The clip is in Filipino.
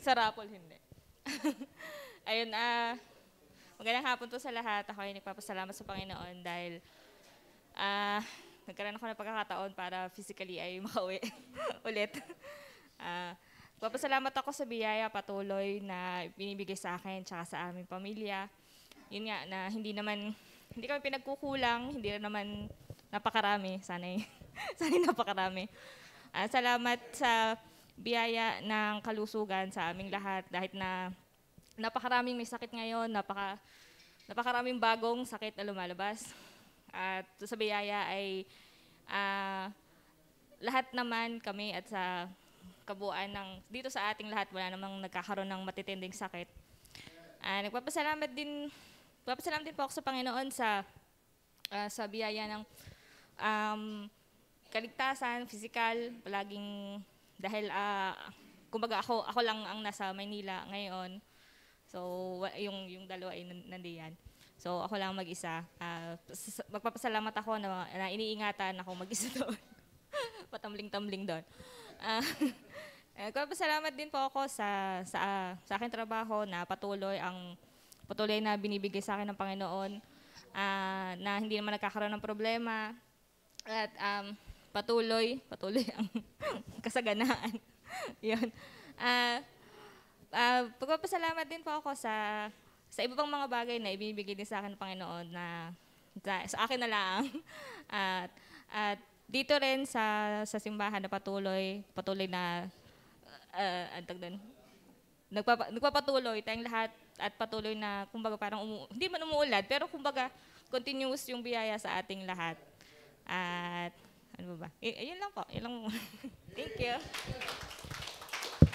Sa raffle, hindi. Ayun, magandang hapon po sa lahat. Ako ay nagpapasalamat sa Panginoon dahil nagkaroon ako ng pagkakataon para physically ay makauwi ulit. Nagpapasalamat ako sa biyaya patuloy na binibigay sa akin tsaka sa aming pamilya. Yun nga, na hindi kami pinagkukulang, hindi naman napakarami. Sana'y napakarami. Salamat sa biyaya ng kalusugan sa aming lahat dahil na napakaraming may sakit ngayon, napakaraming bagong sakit na lumalabas. At sa biyaya ay lahat naman kami at sa kabuuan dito sa ating lahat, wala namang nagkakaroon ng matitinding sakit. Nagpapasalamat din po ako sa Panginoon sa biyaya ng kaligtasan, physical, palaging dahil kumbaga ako lang ang nasa Maynila ngayon. So yung dalawa ay nandiyan. So ako lang mag-isa. Magpapasalamat ako na iniingatan ako mag-isa doon. Patambling-tambling doon. Magpapasalamat din po ako sa aking trabaho na patuloy na binibigay sa akin ng Panginoon, na hindi naman nagkakaroon ng problema at patuloy ang kasaganaan. Yun. Pagpapasalamat din po ako sa iba pang mga bagay na ibibigay din sa akin ng Panginoon na sa akin na lang. At dito rin sa simbahan na patuloy na nagpapatuloy tayong lahat at patuloy na kumbaga parang hindi man umuulad pero kumbaga continuous yung biyaya sa ating lahat. At ano ba? Yun lang po. Thank you.